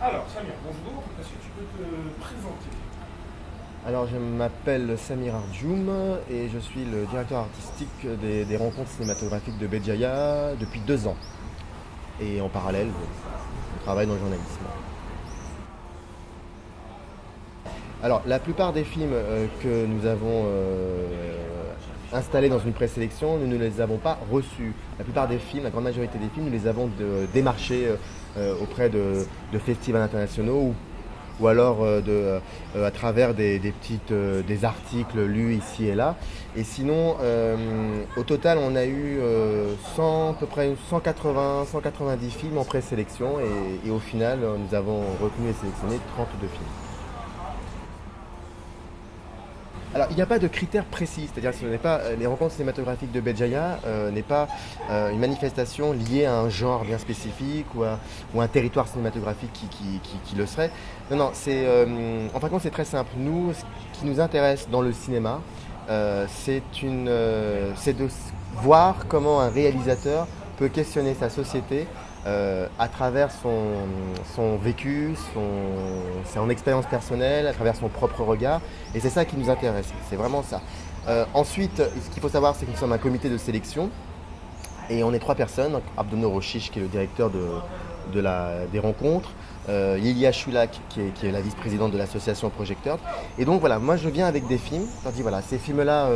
Alors, Samir, bonjour. Est-ce que tu peux te présenter? Alors, je m'appelle Samir Ardjoum et je suis le directeur artistique des rencontres cinématographiques de Béjaïa depuis 2 ans. Et en parallèle, je travaille dans le journalisme. Alors, la plupart des films que nous avons installés dans une présélection, nous ne les avons pas reçus. La plupart des films, la grande majorité des films, nous les avons démarchés auprès de festivals internationaux ou alors à travers des articles lus ici et là. Et sinon, au total, on a eu 100, à peu près 180, 190 films en présélection et au final, nous avons retenu et sélectionné 32 films. Alors, il n'y a pas de critères précis, c'est-à-dire que ce n'est pas les rencontres cinématographiques de Béjaïa n'est pas une manifestation liée à un genre bien spécifique ou à un territoire cinématographique qui le serait. Non, non, en fin de compte, c'est très simple. Nous, ce qui nous intéresse dans le cinéma, c'est de voir comment un réalisateur peut questionner sa société à travers son vécu, son expérience personnelle, à travers son propre regard. Et c'est ça qui nous intéresse, c'est vraiment ça. Ensuite, ce qu'il faut savoir, c'est que nous sommes un comité de sélection et on est 3 personnes. Donc, Abdono Rochiche, qui est le directeur des rencontres, Lilia Choulak, qui est la vice-présidente de l'association Projecteur. Et donc voilà, moi je viens avec des films. Je dis voilà, ces films-là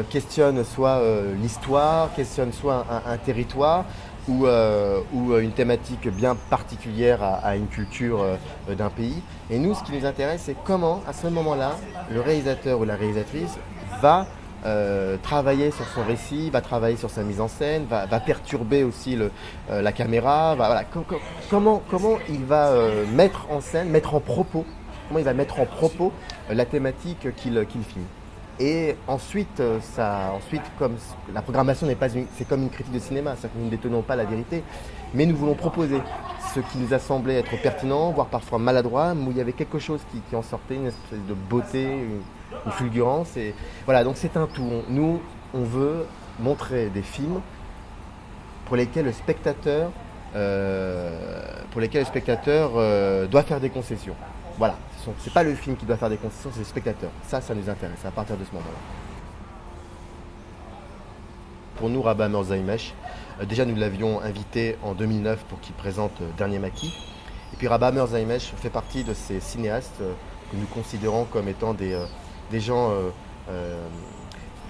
questionnent soit l'histoire, questionnent soit un territoire, ou une thématique bien particulière à une culture d'un pays. Et nous, ce qui nous intéresse, c'est comment, à ce moment-là, le réalisateur ou la réalisatrice va travailler sur son récit, va travailler sur sa mise en scène, va perturber aussi la caméra, voilà, comment il va mettre en scène, mettre en propos, comment il va mettre en propos la thématique qu'il filme. Et ensuite, comme la programmation n'est pas c'est comme une critique de cinéma, c'est-à-dire que nous ne détenons pas la vérité, mais nous voulons proposer ce qui nous a semblé être pertinent, voire parfois maladroit, mais où il y avait quelque chose qui en sortait, une espèce de beauté, une fulgurance. Et voilà, donc c'est un tout. Nous, on veut montrer des films pour lesquels le spectateur, doit faire des concessions. Voilà, c'est pas le film qui doit faire des concessions, c'est le spectateur. Ça nous intéresse à partir de ce moment-là. Pour nous, Rabah Murzaïmesh, déjà nous l'avions invité en 2009 pour qu'il présente Dernier Maquis. Et puis Rabah Murzaïmesh fait partie de ces cinéastes que nous considérons comme étant des gens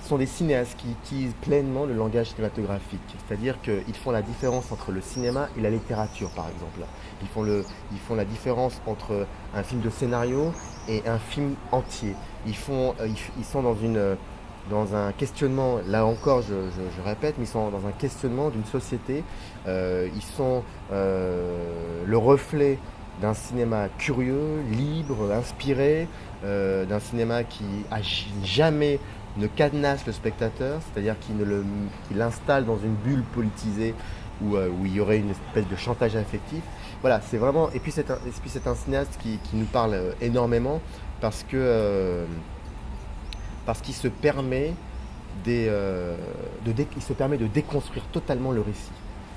sont des cinéastes qui utilisent pleinement le langage cinématographique. C'est-à-dire qu'ils font la différence entre le cinéma et la littérature, par exemple. Ils font la différence entre un film de scénario et un film entier. Ils sont dans un questionnement, là encore je répète, mais ils sont dans un questionnement d'une société. Ils sont le reflet d'un cinéma curieux, libre, inspiré, d'un cinéma qui a jamais ne cadenasse le spectateur, c'est-à-dire qu'il l'installe dans une bulle politisée où il y aurait une espèce de chantage affectif. Voilà, c'est vraiment. Et puis c'est un cinéaste qui nous parle énormément parce qu'il se permet il se permet de déconstruire totalement le récit.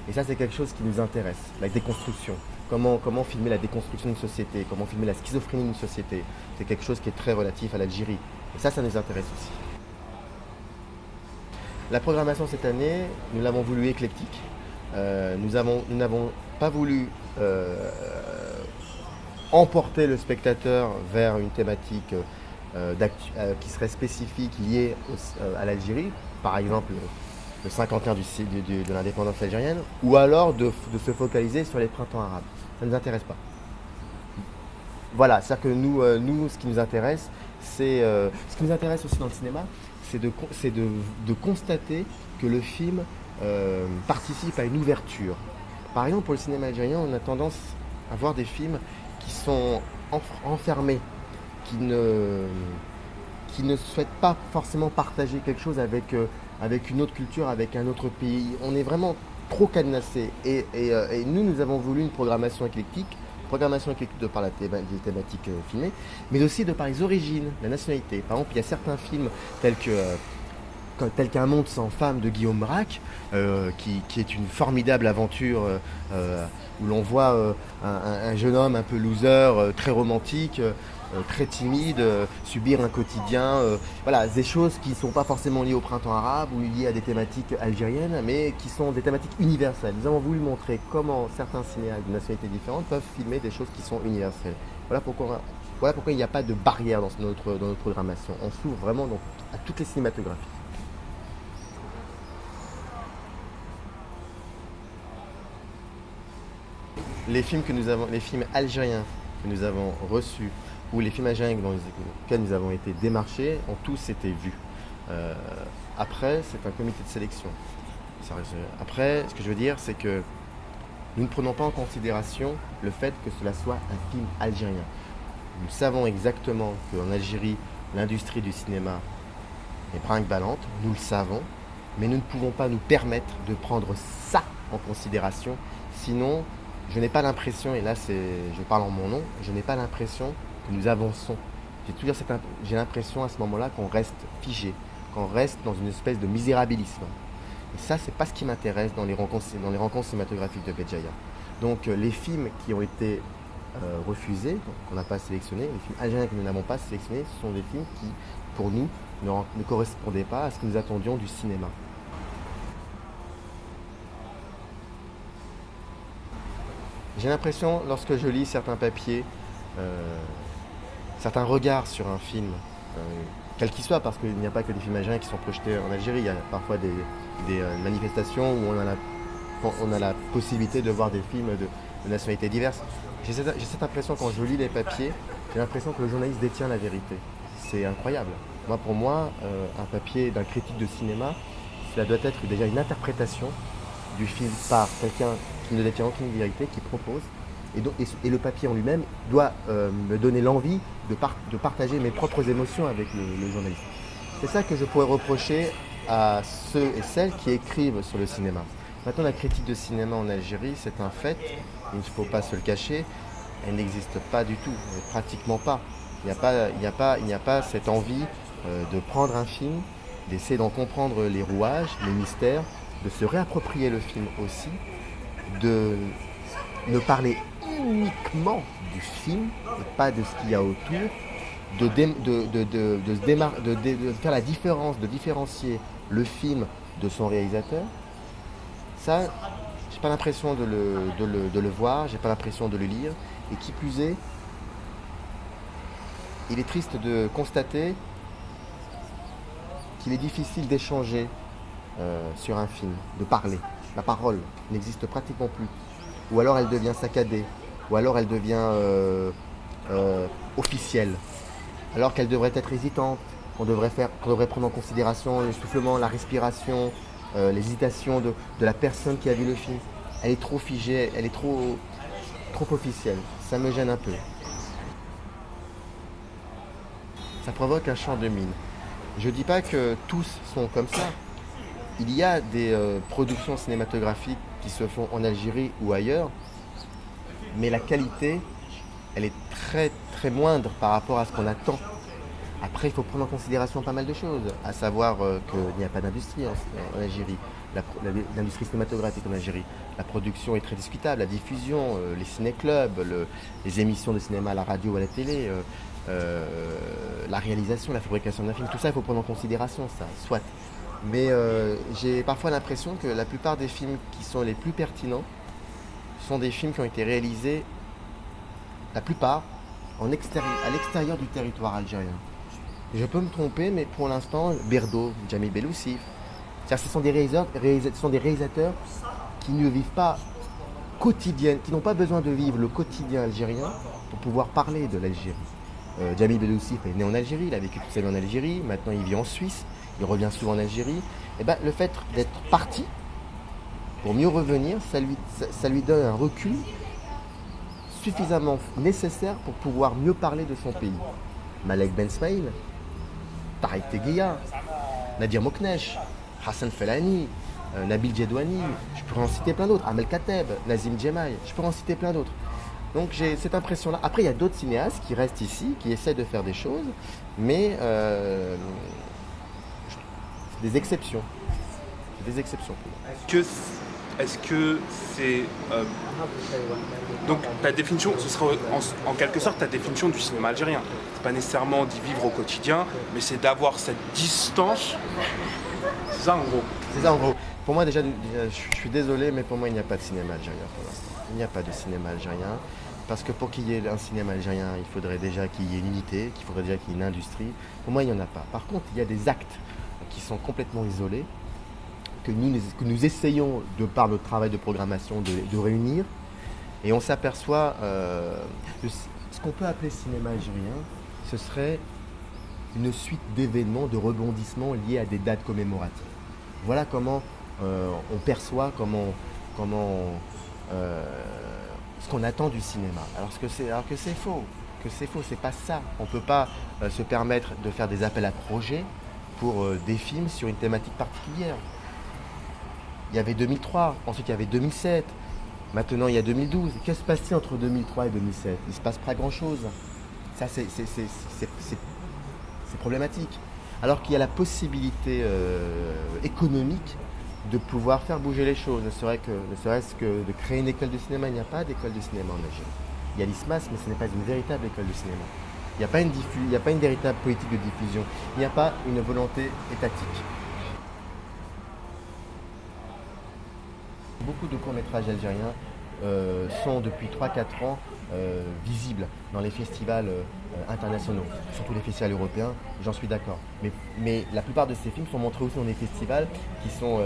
Et ça, c'est quelque chose qui nous intéresse, la déconstruction. Comment filmer la déconstruction d'une société, comment filmer la schizophrénie d'une société. C'est quelque chose qui est très relatif à l'Algérie. Et ça nous intéresse aussi. La programmation cette année, nous l'avons voulu éclectique. Nous n'avons pas voulu emporter le spectateur vers une thématique qui serait spécifique liée à l'Algérie, par exemple le 51 de l'indépendance algérienne, ou alors de se focaliser sur les printemps arabes. Ça ne nous intéresse pas. Voilà, c'est-à-dire que nous, ce qui nous intéresse, ce qui nous intéresse aussi dans le cinéma, c'est de constater que le film participe à une ouverture. Par exemple, pour le cinéma algérien, on a tendance à voir des films qui sont enfermés, qui ne souhaitent pas forcément partager quelque chose avec une autre culture, avec un autre pays. On est vraiment trop cadenassé. Et nous avons voulu une programmation éclectique de par les thématiques filmées, mais aussi de par les origines, la nationalité. Par exemple, il y a certains films tels que tel qu'un monde sans femme de Guillaume Braque, qui est une formidable aventure où l'on voit un jeune homme un peu loser, très romantique, très timide, subir un quotidien, voilà, des choses qui ne sont pas forcément liées au printemps arabe ou liées à des thématiques algériennes, mais qui sont des thématiques universelles. Nous avons voulu montrer comment certains cinéastes de nationalités différentes peuvent filmer des choses qui sont universelles. Voilà pourquoi il n'y a pas de barrière dans notre programmation. On s'ouvre vraiment donc, à toutes les cinématographies. Les films algériens que nous avons reçus ou les films algériens dans lesquels nous avons été démarchés ont tous été vus. Après, c'est un comité de sélection. Après, ce que je veux dire, c'est que nous ne prenons pas en considération le fait que cela soit un film algérien. Nous savons exactement qu'en Algérie, l'industrie du cinéma est brinque-ballante, nous le savons, mais nous ne pouvons pas nous permettre de prendre ça en considération, sinon je n'ai pas l'impression, et là je parle en mon nom, je n'ai pas l'impression que nous avançons. J'ai l'impression à ce moment-là qu'on reste figé, qu'on reste dans une espèce de misérabilisme. Et ça, c'est pas ce qui m'intéresse dans les rencontres cinématographiques de Béjaïa. Donc les films qui ont été refusés, qu'on n'a pas sélectionnés, les films algériens que nous n'avons pas sélectionnés, ce sont des films qui, pour nous, ne correspondaient pas à ce que nous attendions du cinéma. J'ai l'impression, lorsque je lis certains papiers, certains regards sur un film, quel qu'il soit, parce qu'il n'y a pas que des films algériens qui sont projetés en Algérie, il y a parfois des manifestations où on a la possibilité de voir des films de nationalités diverses. J'ai cette impression, quand je lis les papiers, j'ai l'impression que le journaliste détient la vérité. C'est incroyable. Pour moi, un papier d'un critique de cinéma, cela doit être déjà une interprétation du film par quelqu'un qui ne détient aucune vérité, qui propose. Et le papier en lui-même doit me donner l'envie de partager mes propres émotions avec le journaliste. C'est ça que je pourrais reprocher à ceux et celles qui écrivent sur le cinéma. Maintenant, la critique de cinéma en Algérie, c'est un fait, il ne faut pas se le cacher, elle n'existe pas du tout, pratiquement pas. Il n'y a pas cette envie de prendre un film, d'essayer d'en comprendre les rouages, les mystères, de se réapproprier le film aussi, de ne parler uniquement du film et pas de ce qu'il y a autour, de faire la différence, de différencier le film de son réalisateur. Ça, j'ai pas l'impression de le voir, j'ai pas l'impression de le lire. Et qui plus est, il est triste de constater qu'il est difficile d'échanger sur un film, de parler. La parole n'existe pratiquement plus. Ou alors elle devient saccadée, ou alors elle devient officielle, alors qu'elle devrait être hésitante, qu'on devrait prendre en considération l'essoufflement, la respiration, l'hésitation de la personne qui a vu le film. Elle est trop figée, elle est trop officielle. Ça me gêne un peu. Ça provoque un champ de mine. Je ne dis pas que tous sont comme ça. Il y a des productions cinématographiques qui se font en Algérie ou ailleurs, mais la qualité, elle est très très moindre par rapport à ce qu'on attend. Après, il faut prendre en considération pas mal de choses, à savoir qu'il n'y a pas d'industrie en Algérie, l'industrie cinématographique en Algérie. La production est très discutable, la diffusion, les ciné-clubs, les émissions de cinéma à la radio ou à la télé, la réalisation, la fabrication d'un film, tout ça, il faut prendre en considération, ça, soit. Mais j'ai parfois l'impression que la plupart des films qui sont les plus pertinents sont des films qui ont été réalisés, la plupart, à l'extérieur du territoire algérien. Je peux me tromper, mais pour l'instant, Berdo, Jamil Belloussif, ce sont des réalisateurs qui ne vivent pas quotidiennement, qui n'ont pas besoin de vivre le quotidien algérien pour pouvoir parler de l'Algérie. Jamil Belloussif est né en Algérie, il a vécu toute sa vie en Algérie, maintenant il vit en Suisse, il revient souvent en Algérie. Et le fait d'être parti pour mieux revenir, ça lui donne un recul suffisamment nécessaire pour pouvoir mieux parler de son pays. Malek Ben Smaïl, Tariq Teguia, Nadir Moknesh, Hassan Felani, Nabil Djedouani, je pourrais en citer plein d'autres, Amel Kateb, Nazim Djemaï, je pourrais en citer plein d'autres. Donc j'ai cette impression-là. Après, il y a d'autres cinéastes qui restent ici, qui essaient de faire des choses, mais des exceptions. C'est des exceptions pour moi. Est-ce que c'est... Donc ta définition, ce sera en quelque sorte ta définition du cinéma algérien. C'est pas nécessairement d'y vivre au quotidien, mais c'est d'avoir cette distance. C'est ça en gros. C'est ça en gros. Pour moi déjà, je suis désolé, mais pour moi il n'y a pas de cinéma algérien pour l'instant. Il n'y a pas de cinéma algérien. Parce que pour qu'il y ait un cinéma algérien, il faudrait déjà qu'il y ait une unité, qu'il faudrait déjà qu'il y ait une industrie. Pour moi, il n'y en a pas. Par contre, il y a des actes qui sont complètement isolés, que nous essayons, de par notre travail de programmation, de réunir. Et on s'aperçoit, ce qu'on peut appeler cinéma algérien, ce serait une suite d'événements, de rebondissements liés à des dates commémoratives. Voilà comment on perçoit, ce qu'on attend du cinéma. Alors que c'est faux, c'est pas ça. On ne peut pas se permettre de faire des appels à projets pour des films sur une thématique particulière. Il y avait 2003, ensuite il y avait 2007, maintenant il y a 2012. Que se passe-t-il entre 2003 et 2007 Il ne se passe pas grand-chose. Ça, c'est problématique. Alors qu'il y a la possibilité économique de pouvoir faire bouger les choses, ne serait-ce que de créer une école de cinéma. Il n'y a pas d'école de cinéma en Algérie. Il y a l'ISMAS, mais ce n'est pas une véritable école de cinéma. Il n'y a pas une véritable politique de diffusion. Il n'y a pas une volonté étatique. Beaucoup de courts-métrages algériens sont depuis 3-4 ans visibles dans les festivals internationaux, surtout les festivals européens, j'en suis d'accord. Mais la plupart de ces films sont montrés aussi dans des festivals qui sont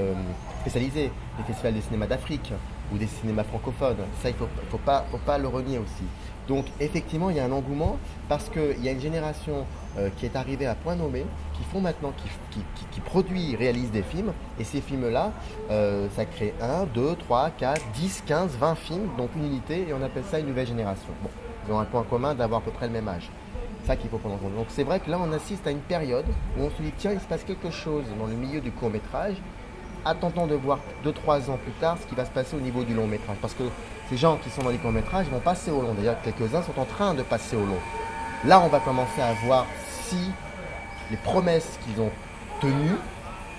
spécialisés, des festivals de cinéma d'Afrique ou des cinémas francophones. Ça, il faut pas le renier aussi. Donc effectivement, il y a un engouement parce qu'il y a une génération qui est arrivée à point nommé, qui font maintenant, qui produit, réalise des films. Et ces films-là, ça crée 1, 2, 3, 4, 10, 15, 20 films, donc une unité, et on appelle ça une nouvelle génération. Bon, ils ont un point commun d'avoir à peu près le même âge. C'est ça qu'il faut prendre en compte. Donc c'est vrai que là, on assiste à une période où on se dit, tiens, il se passe quelque chose dans le milieu du court-métrage. Attendons de voir 2-3 ans plus tard ce qui va se passer au niveau du long métrage. Parce que ces gens qui sont dans les courts métrages vont passer au long. D'ailleurs, quelques-uns sont en train de passer au long. Là, on va commencer à voir si les promesses qu'ils ont tenues,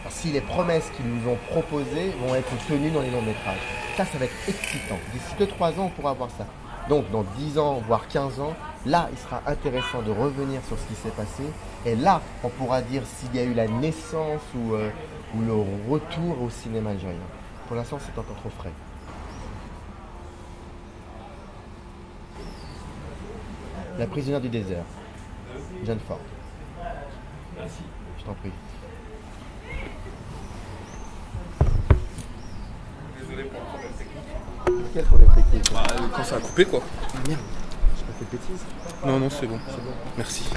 si les promesses qu'ils nous ont proposées vont être tenues dans les longs métrages. Ça va être excitant. D'ici 2-3 ans, on pourra voir ça. Donc, dans 10 ans, voire 15 ans, là, il sera intéressant de revenir sur ce qui s'est passé. Et là, on pourra dire s'il y a eu la naissance ou le retour au cinéma algérien. Pour l'instant, c'est encore trop frais. La prisonnière du désert, Jeanne Ford. Merci. Je t'en prie. Désolé pour le problème technique. Quel problème technique? Quand ça a coupé quoi. Ah merde, j'ai pas fait de bêtises. Non, c'est bon. Merci.